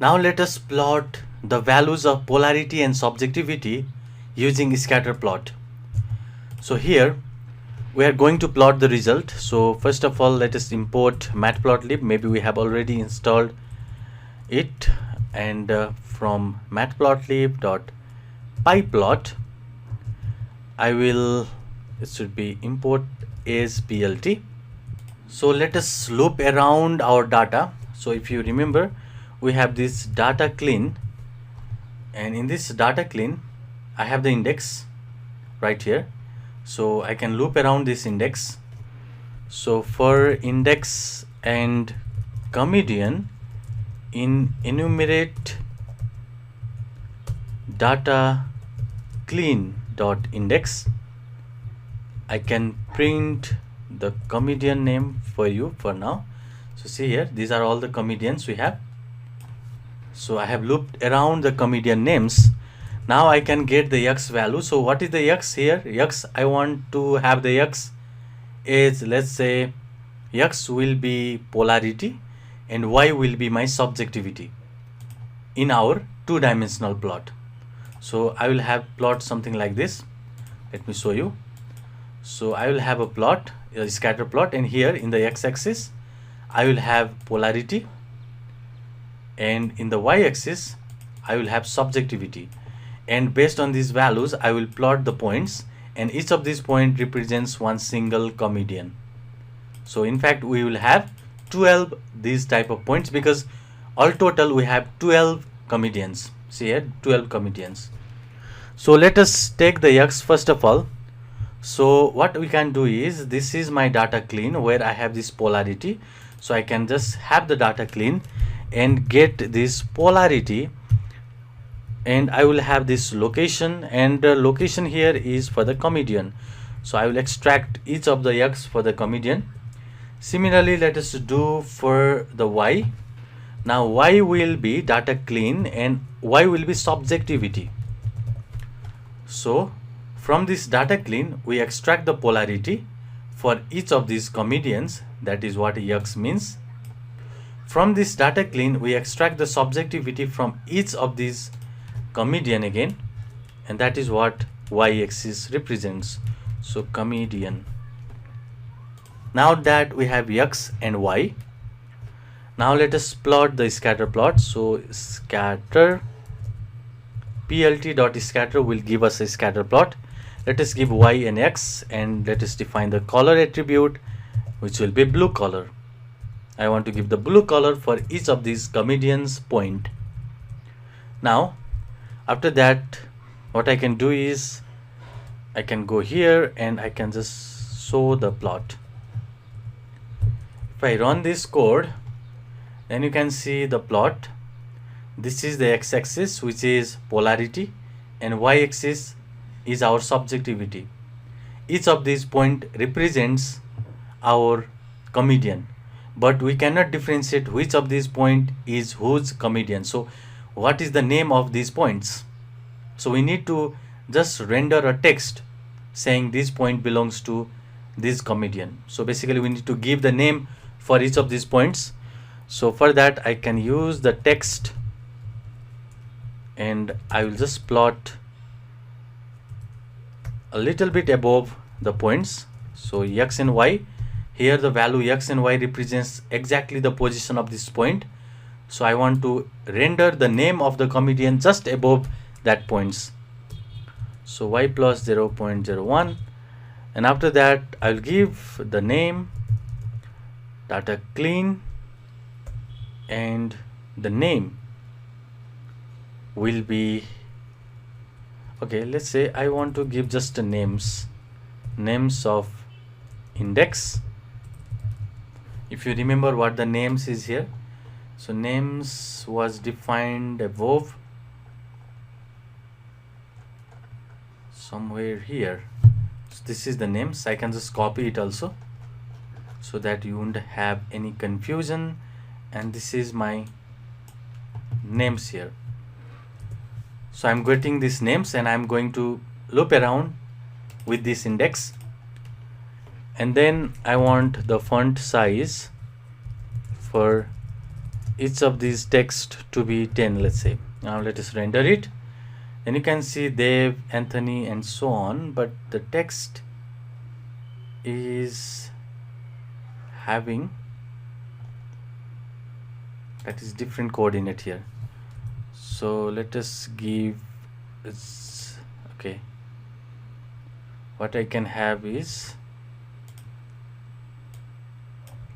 Now let us plot the values of polarity and subjectivity using scatter plot. So here we are going to plot the result. So first of all, let us import matplotlib. Maybe we have already installed it, and from matplotlib.pyplot it should be import as plt. So let us loop around our data. So if you remember, we have this data clean, and in this data clean I have the index right here, so I can loop around this index. So for index and comedian, in enumerate data clean dot index, I can print the comedian name for you for now. So see here, these are all the comedians we have. So I have looped around the comedian names. Now I can get the x value. So what is the x here? X, I want to have the x is, let's say x will be polarity and y will be my subjectivity in our two-dimensional plot. So I will have plot something like this. Let me show you. So I will have a plot, a scatter plot, and here in the x-axis I will have polarity, and in the y-axis I will have subjectivity, and based on these values I will plot the points, and each of these points represents one single comedian. So in fact we will have 12 these type of points, because all total we have 12 comedians. See here, 12 comedians. So let us take the x first of all. So what we can do is, this is my data clean where I have this polarity. So I can just have the data clean and get this polarity, and I will have this location, and the location here is for the comedian. So I will extract each of the x for the comedian. Similarly, let us do for the y. Now y will be data clean and y will be subjectivity. So from this data clean we extract the polarity for each of these comedians. That is what x means. From this data clean we extract the subjectivity from each of these comedian again, and that is what y-axis represents. So comedian. Now that we have x and y, now let us plot the scatter plot. So scatter plt.scatter will give us a scatter plot. Let us give y and x, and let us define the color attribute, which will be blue color. I want to give the blue color for each of these comedians point. Now after that, what I can do is I can go here and I can just show the plot. If I run this code, then you can see the plot. This is the x-axis, which is polarity, and y-axis is our subjectivity. Each of these point represents our comedian, but we cannot differentiate which of these point is whose comedian. So what is the name of these points? So we need to just render a text saying this point belongs to this comedian. So basically we need to give the name for each of these points. So for that I can use the text, and I will just plot a little bit above the points. So x and y, here the value x and y represents exactly the position of this point. So I want to render the name of the comedian just above that points. So y plus 0.01, and after that I'll give the name data clean, and the name will be, okay, let's say I want to give just the names of index. If you remember what the names is here, so names was defined above somewhere here. So this is the names. I can just copy it also so that you won't have any confusion, and this is my names here. So I'm getting these names and I'm going to loop around with this index, and then I want the font size for each of these text to be 10, let's say. Now let us render it, and you can see Dev, Anthony, and so on, but the text is having that is different coordinate here. So let us give it's okay. What I can have is,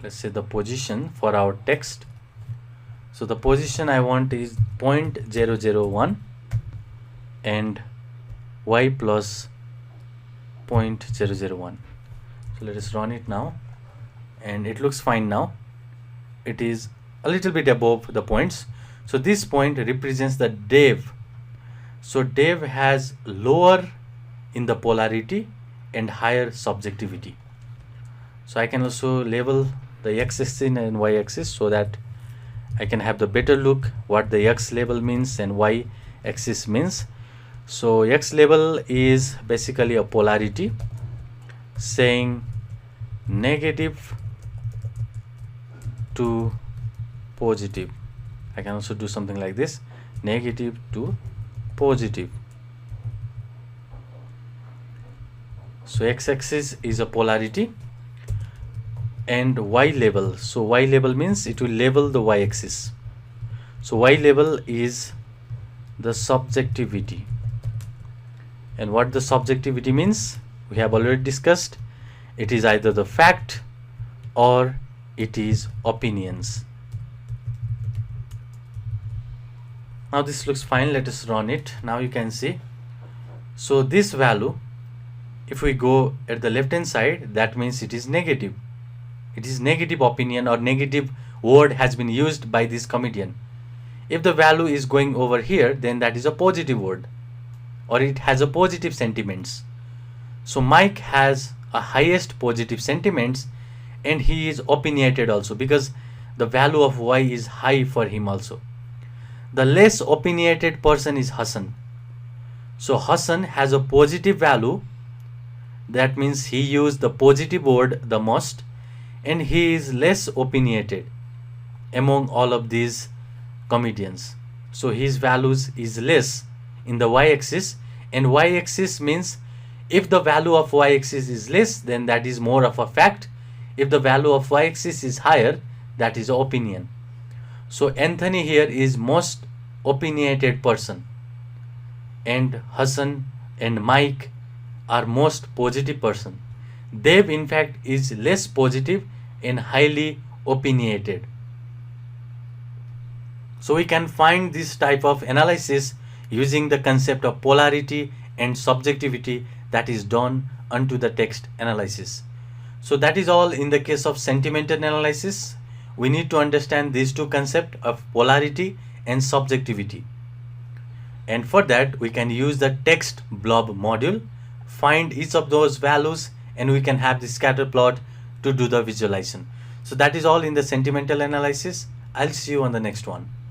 let's say, the position for our text. So the position I want is 0.001 and y plus 0.001. So let us run it now, and it looks fine now. It is a little bit above the points. So this point represents the Dev. So Dev has lower in the polarity and higher subjectivity. So I can also label the x-axis and y-axis so that I can have the better look what the x label means and y-axis means. So x label is basically a polarity saying negative to positive. I can also do something like this, negative to positive. So x-axis is a polarity, and y label, so y label means it will label the y-axis. So y label is the subjectivity, and what the subjectivity means we have already discussed. It is either the fact or it is opinions. Now this looks fine. Let us run it. Now you can see, so this value, if we go at the left hand side, that means it is negative. It is negative opinion or negative word has been used by this comedian. If the value is going over here, then that is a positive word or it has a positive sentiments. So Mike has a highest positive sentiments, and he is opinionated also because the value of y is high for him also. The less opinionated person is Hassan. So Hassan has a positive value. That means he used the positive word the most, and he is less opinionated among all of these comedians. So his values is less in the y-axis, and y-axis means if the value of y-axis is less, then that is more of a fact. If the value of y-axis is higher, that is opinion. So Anthony here is most opinionated person, and Hassan and Mike are most positive person. Dev in fact is less positive and highly opinionated. So we can find this type of analysis using the concept of polarity and subjectivity that is done unto the text analysis. So that is all in the case of sentimental analysis. We need to understand these two concepts of polarity and subjectivity. And for that, we can use the text blob module, find each of those values, and we can have the scatter plot to do the visualization. So that is all in the sentimental analysis. I'll see you on the next one.